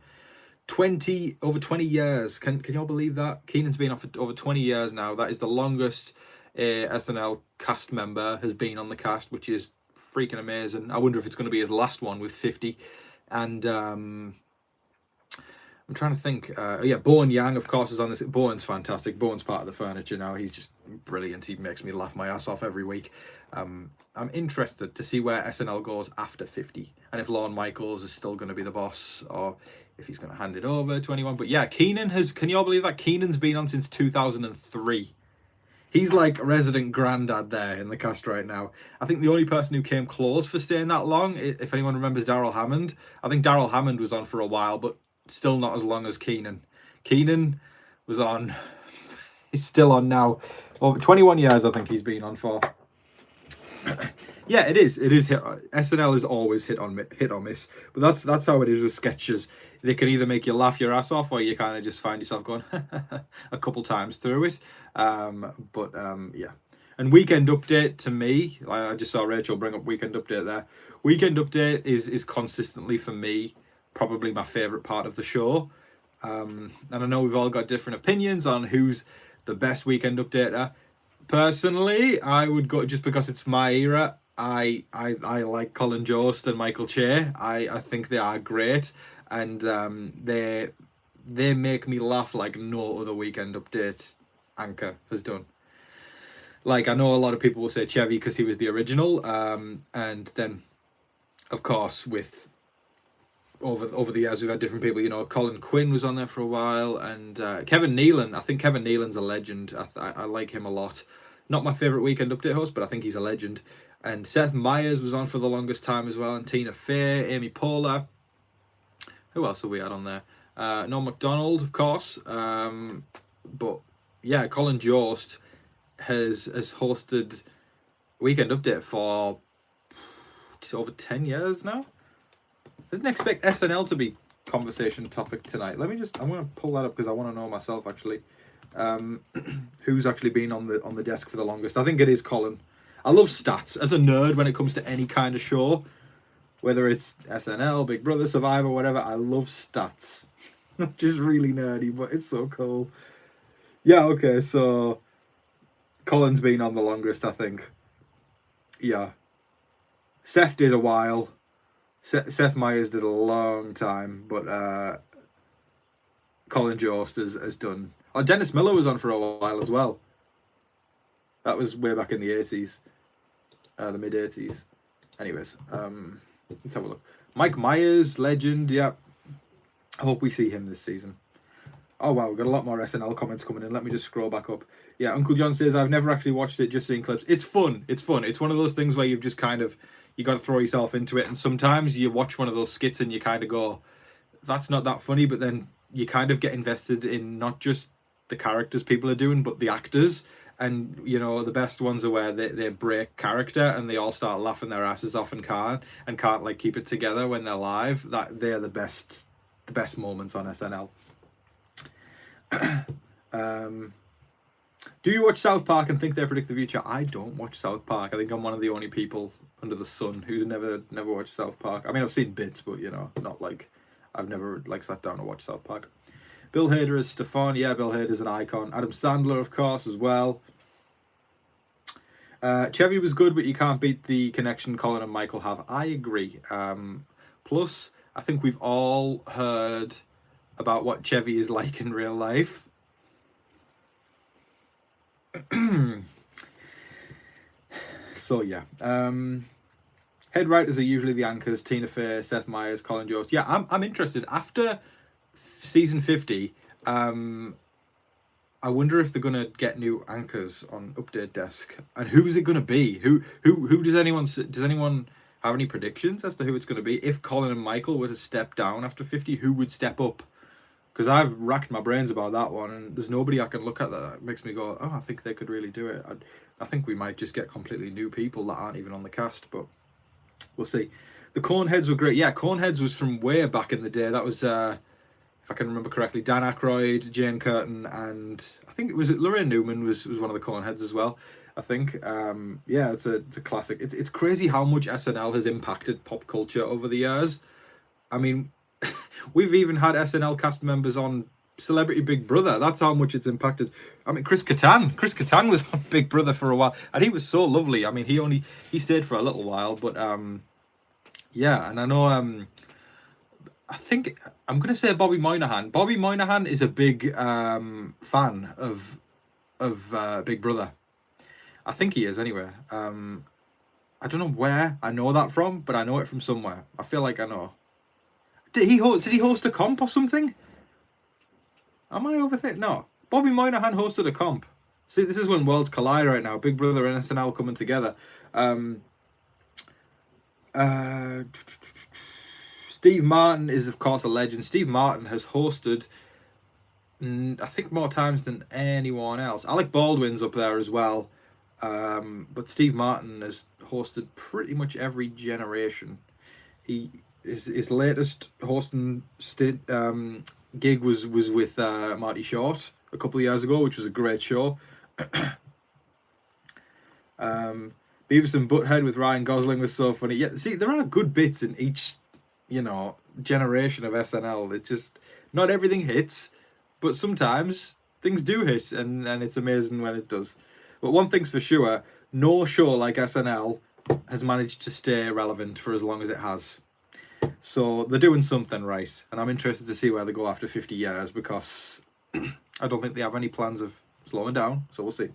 Speaker 1: over 20 years. Can y'all believe that? Keenan's been on for over 20 years now. That is the longest SNL cast member has been on the cast, which is freaking amazing. I wonder if it's going to be his last one with 50. And I'm trying to think. Bowen Yang, of course, is on this. Bowen's fantastic. Bowen's part of the furniture now. He's just brilliant. He makes me laugh my ass off every week. I'm interested to see where SNL goes after 50, and if Lorne Michaels is still going to be the boss, or if he's going to hand it over to anyone. But yeah, Keenan has. Can you all believe that Keenan's been on since 2003? He's like resident granddad there in the cast right now. I think the only person who came close for staying that long, if anyone remembers Daryl Hammond, I think Daryl Hammond was on for a while, but still not as long as Keenan. Keenan was on. He's still on now. Well, 21 years I think he's been on for. Yeah, it is. It is hit. SNL is always hit or miss. But that's how it is with sketches. They can either make you laugh your ass off, or you kind of just find yourself going a couple times through it. Yeah. And Weekend Update, to me, I just saw Rachel bring up Weekend Update there. Weekend Update is consistently, for me, probably my favourite part of the show. And I know we've all got different opinions on who's the best Weekend Updater. Personally, I would go, just because it's my era, I like Colin Jost and Michael Che. I think they are great, and they make me laugh like no other Weekend Update anchor has done. Like, I know a lot of people will say Chevy because he was the original, and then, of course, with over the years we've had different people. Colin Quinn was on there for a while, and Kevin Nealon. I think Kevin Nealon's a legend. I like him a lot. Not my favorite Weekend Update host, but I think he's a legend. And Seth Meyers was on for the longest time as well, and Tina Fey, Amy Poehler. Who else have we had on there? Norm Macdonald, of course. But yeah, Colin Jost has hosted Weekend Update for over 10 years now. I didn't expect SNL to be conversation topic tonight. I'm going to pull that up because I want to know myself, actually. Who's actually been on the desk for the longest? I think it is Colin. I love stats. As a nerd, when it comes to any kind of show, whether it's SNL, Big Brother, Survivor, whatever, I love stats. Just really nerdy, but it's so cool. Yeah, okay, so Colin's been on the longest, I think. Yeah. Seth did a while. Seth Meyers did a long time, but Colin Jost has done. Oh, Dennis Miller was on for a while as well. That was way back in the 80s, the mid 80s. Anyways, let's have a look. Mike Myers, legend. Yeah, I hope we see him this season. Oh wow, we've got a lot more SNL comments coming in. Let me just scroll back up. Yeah, Uncle John says, I've never actually watched it, just seen clips. It's fun. It's fun. It's one of those things where you've just kind of, you got to throw yourself into it. And sometimes you watch one of those skits and you kind of go, that's not that funny. But then you kind of get invested in not just the characters people are doing, but the actors. And, you know, the best ones are where they break character and they all start laughing their asses off and can't like keep it together when they're live. That they're the best moments on SNL. Do you watch South Park and think they predict the future? I don't watch South Park. I think I'm one of the only people under the sun who's never watched South Park. I mean, I've seen bits, but you know, not like I've never like sat down and watched South Park. Bill Hader as Stefan. Yeah, Bill Hader's an icon. Adam Sandler, of course, as well. Chevy was good, but you can't beat the connection Colin and Michael have. I agree. Plus, I think we've all heard about what Chevy is like in real life. So yeah, head writers are usually the anchors: Tina Fey, Seth Meyers, Colin Jost. Yeah, I'm interested. After season 50, I wonder if they're gonna get new anchors on Update Desk, and who is it gonna be? Who does anyone have any predictions as to who it's gonna be? If Colin and Michael were to step down after 50, who would step up? Because I've racked my brains about that one, and there's nobody I can look at that makes me go, oh, I think they could really do it. I think we might just get completely new people that aren't even on the cast, but we'll see. The Cornheads were great. Yeah, Cornheads was from way back in the day. That was, if I can remember correctly, Dan Aykroyd, Jane Curtin, and I think it was Lorraine Newman was one of the Cornheads as well. I think, yeah, it's a classic. It's crazy how much SNL has impacted pop culture over the years. I mean, we've even had SNL cast members on Celebrity Big Brother. That's how much it's impacted. I mean, Chris Kattan was on Big Brother for a while, and he was so lovely. I mean, he stayed for a little while, but yeah, and I know I think I'm gonna say Bobby Moynihan. Bobby Moynihan is a big fan of Big Brother. I think he is anyway. I don't know where I know that from, but I know it from somewhere. I feel like I know. Did he host a comp or something? Am I overthinking? No. Bobby Moynihan hosted a comp. See, this is when worlds collide right now. Big Brother and SNL coming together. Steve Martin is, of course, a legend. Steve Martin has hosted, I think, more times than anyone else. Alec Baldwin's up there as well. But Steve Martin has hosted pretty much every generation. His latest hosting gig was with Marty Short a couple of years ago, which was a great show. Beavis and Butthead with Ryan Gosling was so funny. Yeah, see, there are good bits in each, you know, generation of SNL. It's just not everything hits, but sometimes things do hit, and it's amazing when it does. But one thing's for sure, no show like SNL has managed to stay relevant for as long as it has. So they're doing something right, and I'm interested to see where they go after 50 years, because I don't think they have any plans of slowing down, so we'll see.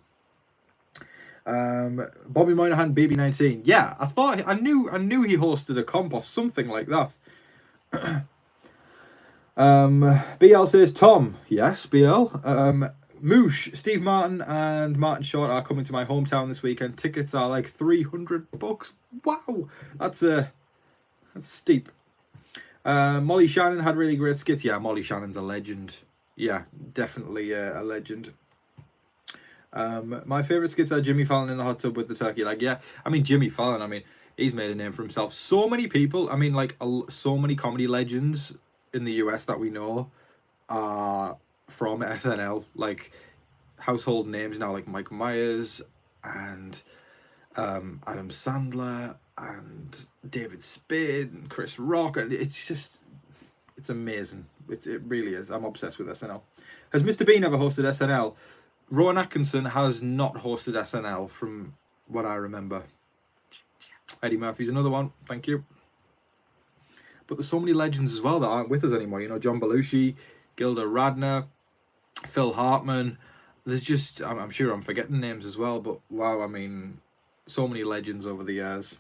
Speaker 1: Bobby Moynihan, BB19. Yeah, I knew he hosted a comp or something like that. BL says Tom. Yes, BL. Moosh, Steve Martin and Martin Short are coming to my hometown this weekend. Tickets are like $300. Wow, that's steep. Molly Shannon had really great skits. Yeah, Molly Shannon's a legend. Yeah, definitely a legend. My favourite skits are Jimmy Fallon in the hot tub with the turkey leg. Yeah, I mean, Jimmy Fallon, I mean, he's made a name for himself. So many people, I mean, like, so many comedy legends in the US that we know are from SNL. Like, household names now, like Mike Myers and Adam Sandler and David Spade and Chris Rock, and it's amazing. It really is. I'm obsessed with SNL. Has Mr. Bean ever hosted SNL? Rowan Atkinson has not hosted SNL from what I remember. Eddie Murphy's another one. Thank you. But there's so many legends as well that aren't with us anymore. You know, John Belushi, Gilda Radner, Phil Hartman. There's just, I'm sure I'm forgetting names as well, but wow, I mean, so many legends over the years.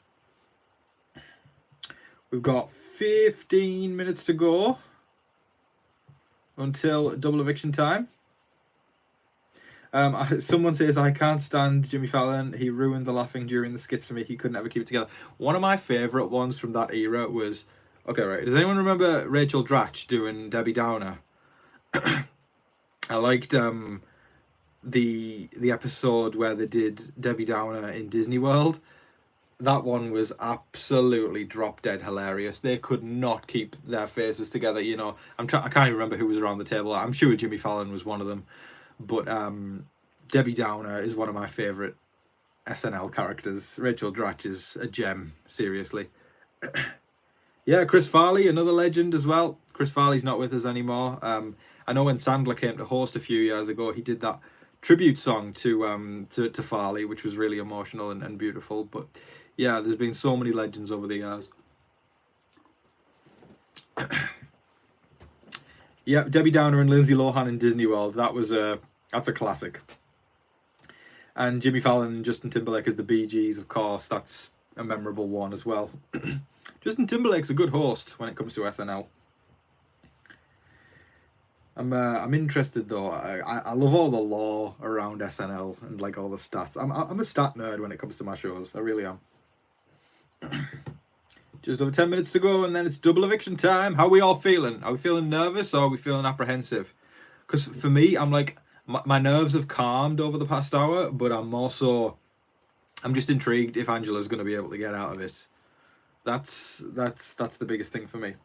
Speaker 1: We've got 15 minutes to go. until double eviction time. Someone says, I can't stand Jimmy Fallon. He ruined the laughing during the skits for me. He couldn't ever keep it together. One of my favourite ones from that era was... Okay, right. Does anyone remember Rachel Dratch doing Debbie Downer? I liked the episode where they did Debbie Downer in Disney World. That one was absolutely drop dead hilarious. They could not keep their faces together. You know, I can't even remember who was around the table. I'm sure Jimmy Fallon was one of them. But Debbie Downer is one of my favourite SNL characters. Rachel Dratch is a gem, seriously. Yeah, Chris Farley, another legend as well. Chris Farley's not with us anymore. I know when Sandler came to host a few years ago, he did that tribute song to Farley, which was really emotional and beautiful. But yeah, there's been so many legends over the years. Yeah, Debbie Downer and Lindsay Lohan in Disney World. That's a classic. And Jimmy Fallon and Justin Timberlake as the Bee Gees, of course. That's a memorable one as well. Justin Timberlake's a good host when it comes to SNL. I'm interested though. I love all the lore around SNL and like all the stats. I'm a stat nerd when it comes to my shows. I really am. Just over 10 minutes to go, and then it's double eviction time. How are we all feeling? Are we feeling nervous or are we feeling apprehensive? Because for me, I'm like, my nerves have calmed over the past hour, but I'm just intrigued if Angela's going to be able to get out of it. That's the biggest thing for me.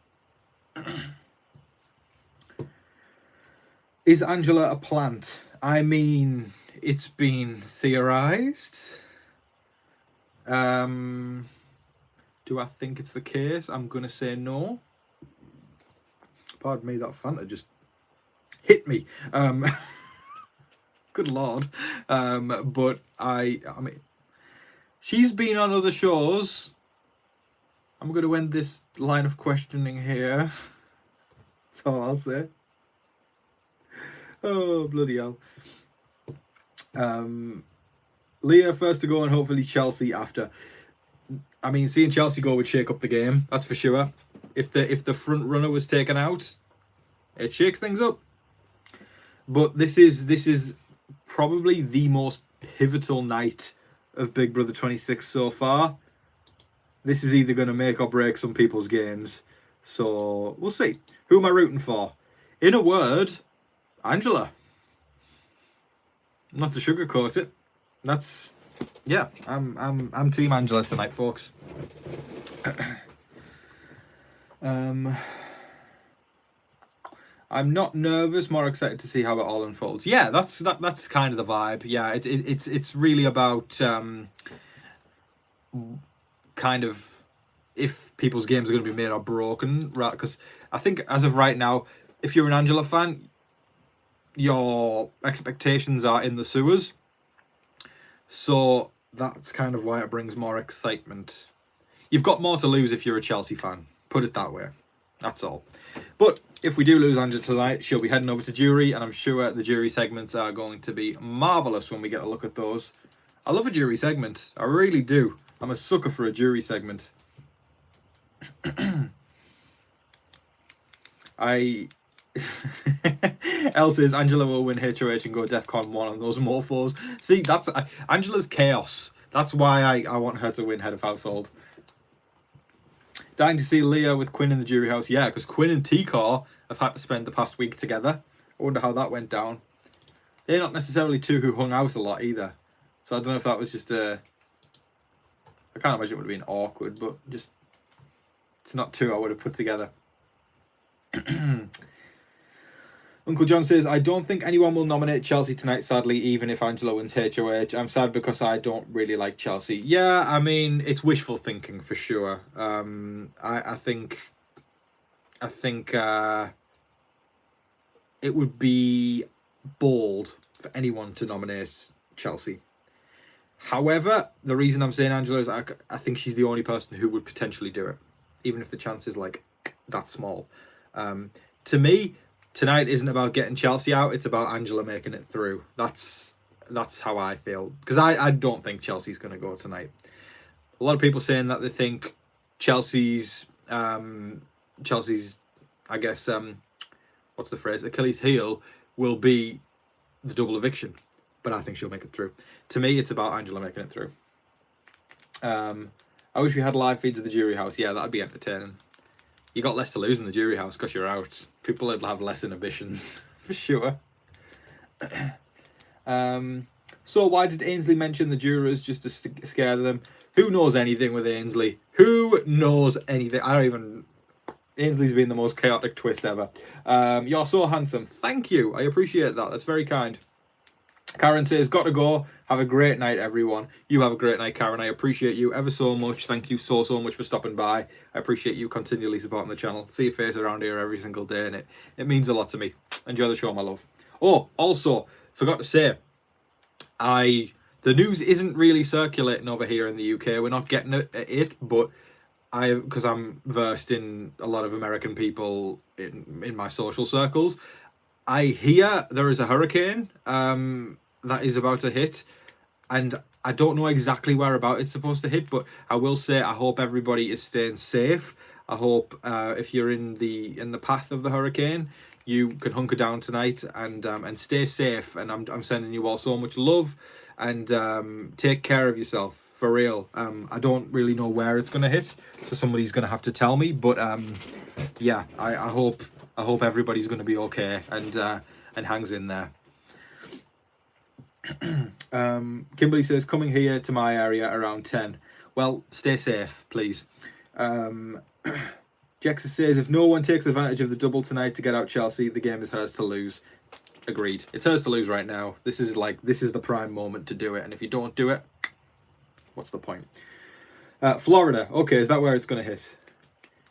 Speaker 1: Is Angela a plant? I mean, it's been theorized. Do I think it's the case? I'm going to say no. Pardon me, that Fanta just hit me. Good Lord. But I mean, she's been on other shows. I'm going to end this line of questioning here. That's all I'll say. Oh, bloody hell. Leah first to go and hopefully Chelsea after. I mean, seeing Chelsea go would shake up the game, that's for sure. If the front runner was taken out, it shakes things up. But this is probably the most pivotal night of Big Brother 26 so far. This is either going to make or break some people's games. So we'll see. Who am I rooting for? In a word, Angela. Not to sugarcoat it. That's, yeah, I'm Team Angela tonight, folks. I'm not nervous, more excited to see how it all unfolds. Yeah, that's kind of the vibe. Yeah, it's really about kind of if people's games are going to be made or broken, right? Because I think as of right now, if you're an Angela fan, your expectations are in the sewers. So that's kind of why it brings more excitement. You've got more to lose if you're a Chelsea fan. Put it that way. That's all. But if we do lose Angela tonight, she'll be heading over to jury, and I'm sure the jury segments are going to be marvellous when we get a look at those. I love a jury segment. I really do. I'm a sucker for a jury segment. Elle says Angela will win HOH and go DEFCON 1 on those morphos. See, that's Angela's chaos. That's why I want her to win Head of Household. Dying to see Leah with Quinn in the jury house. Yeah, because Quinn and T-Core have had to spend the past week together. I wonder how that went down. They're not necessarily two who hung out a lot either. So I don't know if that was just a... I can't imagine it would have been awkward, but just... It's not two I would have put together. Uncle John says, I don't think anyone will nominate Chelsea tonight, sadly, even if Angela wins HOH. I'm sad because I don't really like Chelsea. Yeah, I mean, it's wishful thinking for sure. I think it would be bold for anyone to nominate Chelsea. However, the reason I'm saying Angela is I think she's the only person who would potentially do it, even if the chance is like that small. To me, tonight isn't about getting Chelsea out, it's about Angela making it through. That's how I feel. Because I don't think Chelsea's going to go tonight. A lot of people saying that they think Chelsea's I guess, what's the phrase, Achilles heel will be the double eviction. But I think she'll make it through. To me, it's about Angela making it through. I wish we had live feeds of the jury house. Yeah, that'd be entertaining. You got less to lose in the jury house because you're out. People would have less inhibitions, for sure. So why did Ainsley mention the jurors just to scare them? Who knows anything with Ainsley? Who knows anything? I don't even... Ainsley's been the most chaotic twist ever. You're so handsome. Thank you. I appreciate that. That's very kind. Karen says, got to go. Have a great night, everyone. You have a great night, Karen. I appreciate you ever so much. Thank you so much for stopping by. I appreciate you continually supporting the channel. See your face around here every single day, and it means a lot to me. Enjoy the show, my love. Oh, also, forgot to say, the news isn't really circulating over here in the UK. We're not getting it, but because I'm versed in a lot of American people in my social circles, I hear there is a hurricane that is about to hit, and I don't know exactly whereabout it's supposed to hit, but I will say I hope everybody is staying safe. I hope if you're in the path of the hurricane, you can hunker down tonight and stay safe. And I'm sending you all so much love, and take care of yourself. For real. I don't really know where it's gonna hit, so somebody's gonna have to tell me. But yeah, I hope everybody's gonna be okay and hangs in there. Kimberly says, coming here to my area around 10. Well, stay safe, please. Jexa says, if no one takes advantage of the double tonight to get out Chelsea, the game is hers to lose. Agreed. It's hers to lose right now. This is the prime moment to do it, and if you don't do it, what's the point? Florida. Okay, is that where it's going to hit?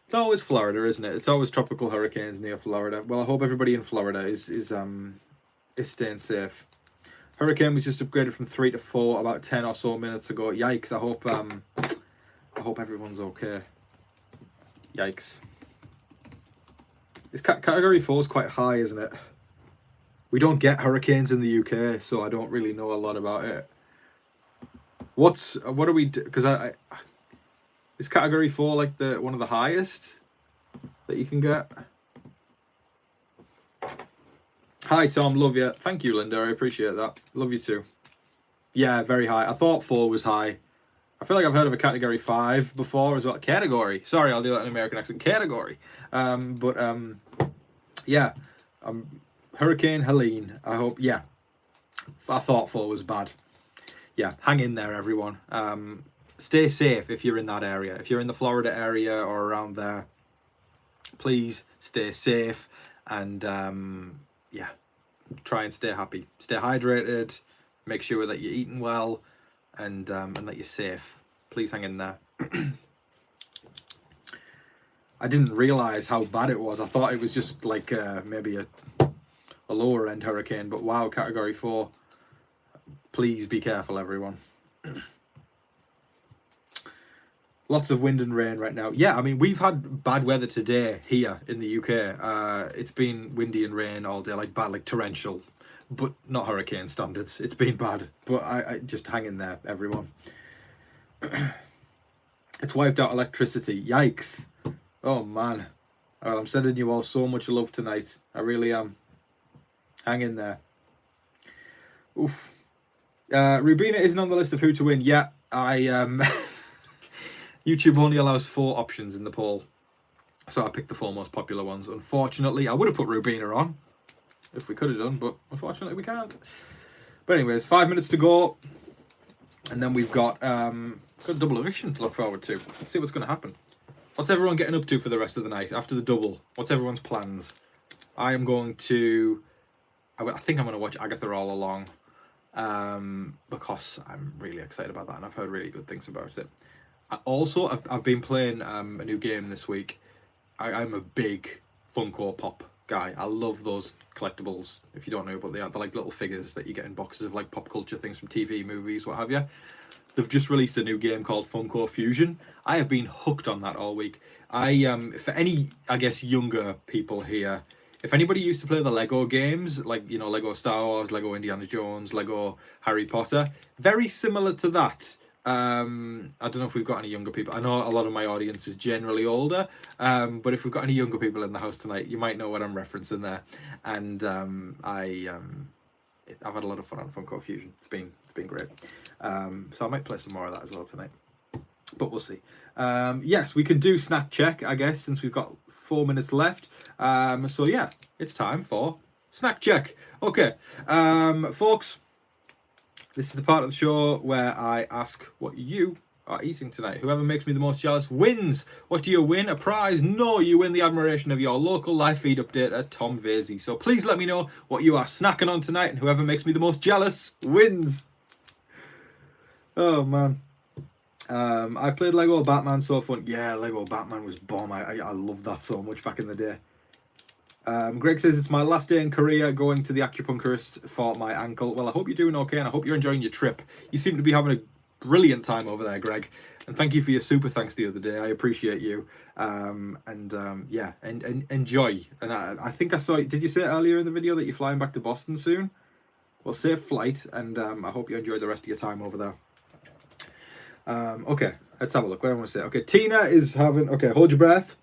Speaker 1: It's always Florida, isn't it? It's always tropical hurricanes near Florida. Well, I hope everybody in Florida is staying safe. Hurricane was just upgraded from 3 to 4 about 10 or so minutes ago. Yikes! I hope everyone's okay. Yikes! This category 4 is quite high, isn't it? We don't get hurricanes in the UK, so I don't really know a lot about it. What do we do? Because is category 4 like one of the highest that you can get? Hi Tom, love you. Thank you, Linda. I appreciate that. Love you too. Yeah, very high. I thought 4 was high. I feel like I've heard of a category 5 before as well. Category. Sorry, I'll do that in an American accent. Category. Yeah. Hurricane Helene. I hope. Yeah. I thought 4 was bad. Yeah, hang in there, everyone. Stay safe if you're in that area. If you're in the Florida area or around there, please stay safe and yeah, try and stay happy. Stay hydrated. Make sure that you're eating well and that you're safe. Please hang in there. I didn't realize how bad it was. I thought it was just like maybe a lower end hurricane, but wow, category 4. Please be careful, everyone. Lots of wind and rain right now. Yeah, I mean, we've had bad weather today here in the UK. It's been windy and rain all day, like bad, like torrential, but not hurricane standards. It's been bad, but I just hang in there, everyone. It's wiped out electricity. Yikes. Oh, man. I'm sending you all so much love tonight. I really am. Hang in there. Oof. Rubina isn't on the list of who to win. Yeah, YouTube only allows 4 options in the poll, so I picked the 4 most popular ones. Unfortunately, I would have put Rubina on if we could have done, but unfortunately we can't. But anyways, 5 minutes to go, and then we've got double eviction to look forward to. Let's see what's going to happen. What's everyone getting up to for the rest of the night after the double? What's everyone's plans? I am going to... I think I'm going to watch Agatha All Along. Because I'm really excited about that and I've heard really good things about it. I've been playing a new game this week. I'm a big Funko Pop guy. I love those collectibles. If you don't know, but they're like little figures that you get in boxes of like pop culture things from TV, movies, what have you. They've just released a new game called Funko Fusion. I have been hooked on that all week. For any, I guess, younger people here, if anybody used to play the Lego games, like, you know, Lego Star Wars, Lego Indiana Jones, Lego Harry Potter, very similar to that, I don't know if we've got any younger people. I know a lot of my audience is generally older, but if we've got any younger people in the house tonight, you might know what I'm referencing there. And I've had a lot of fun on Funko Fusion. It's been great. So I might play some more of that as well tonight, but we'll see. Yes, we can do snack check, I guess, since we've got 4 minutes left. So yeah, it's time for snack check. Okay, folks, this is the part of the show where I ask what you are eating tonight. Whoever makes me the most jealous wins. What do you win? A prize? No, you win the admiration of your local live feed updater, Tom Vasey. So please let me know what you are snacking on tonight, and whoever makes me the most jealous wins. Oh, man. I played Lego Batman, so fun. Yeah, Lego Batman was bomb. I loved that so much back in the day. Greg says, it's my last day in Korea going to the acupuncturist for my ankle. Well, I hope you're doing okay, and I hope you're enjoying your trip. You seem to be having a brilliant time over there, Greg. And thank you for your super thanks the other day. I appreciate you. Yeah, and enjoy. And I think I saw, did you say earlier in the video that you're flying back to Boston soon? Well, safe flight, and I hope you enjoy the rest of your time over there. Okay, let's have a look. What do I want to say? Okay, Tina is having, okay, hold your breath.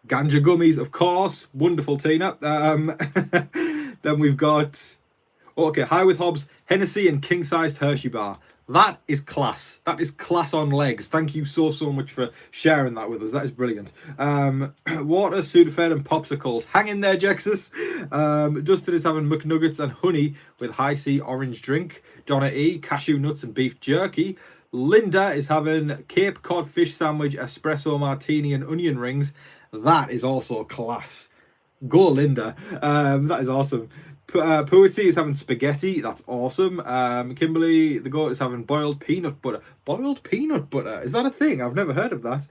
Speaker 1: Ganja gummies, of course. Wonderful, Tina. Then we've got, okay, High with Hobbs, Hennessy and king-sized Hershey bar. That is class. That is class on legs. Thank you so much for sharing that with us. That is brilliant. Water, Sudafed and popsicles. Hang in there, Jexus. Dustin is having McNuggets and honey with High C orange drink. Donna E, cashew nuts and beef jerky. Linda is having Cape Cod fish sandwich, espresso martini and onion rings. That is also class. Go, Linda. That is awesome. Poetsy is having spaghetti. That's awesome. Kimberly the Goat is having boiled peanut butter. Boiled peanut butter? Is that a thing? I've never heard of that.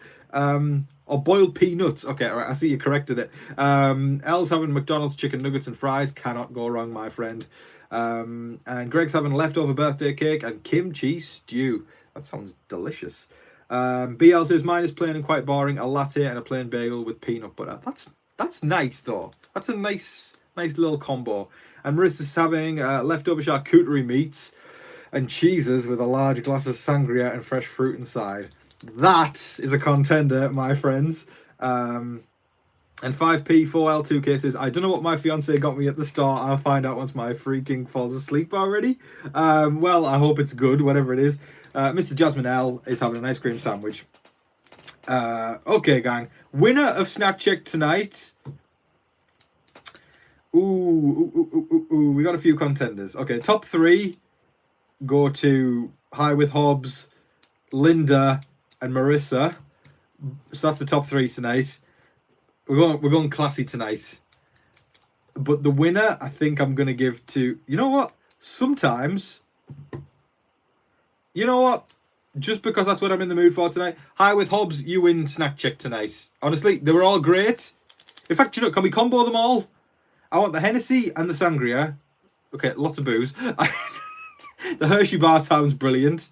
Speaker 1: Or boiled peanuts. Okay, all right, I see you corrected it. Elle's having McDonald's chicken nuggets and fries. Cannot go wrong, my friend. And Greg's having leftover birthday cake and kimchi stew. That sounds delicious. BL says, mine is plain and quite boring. A latte and a plain bagel with peanut butter. That's nice, though. That's a nice little combo. And Marissa's having leftover charcuterie meats and cheeses with a large glass of sangria and fresh fruit inside. That is a contender, my friends. And 5P4L2K says, I don't know what my fiance got me at the start. I'll find out once my freaking falls asleep already. Well, I hope it's good, whatever it is. Mr. Jasmine L is having an ice cream sandwich. Okay, gang. Winner of Snack Check tonight. Ooh, we got a few contenders. Okay, top 3 go to High with Hobbs, Linda, and Marissa. So that's the top 3 tonight. We're going classy tonight. But the winner, I think I'm gonna give to, you know what? Sometimes, you know what? Just because that's what I'm in the mood for tonight. High with Hobbs, you win Snack Check tonight. Honestly, they were all great. In fact, you know, can we combo them all? I want the Hennessy and the sangria. Okay, lots of booze. The Hershey bar sounds brilliant.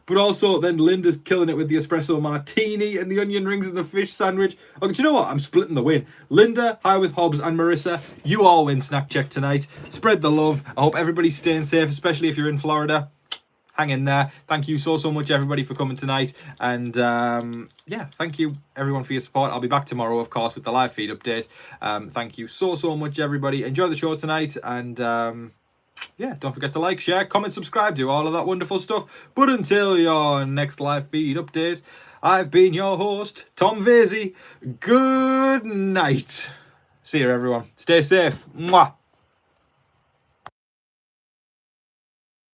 Speaker 1: But also, then Linda's killing it with the espresso martini and the onion rings and the fish sandwich. Okay, do you know what? I'm splitting the win. Linda, High with Hobbs, and Marissa, you all win Snack Check tonight. Spread the love. I hope everybody's staying safe, especially if you're in Florida. Hang in there. Thank you so much, everybody, for coming tonight. And yeah, thank you, everyone, for your support. I'll be back tomorrow, of course, with the live feed update. Thank you so much, everybody. Enjoy the show tonight. And yeah, don't forget to like, share, comment, subscribe, do all of that wonderful stuff. But until your next live feed update, I've been your host, Tom Vasey. Good night. See you, everyone. Stay safe. Mwah.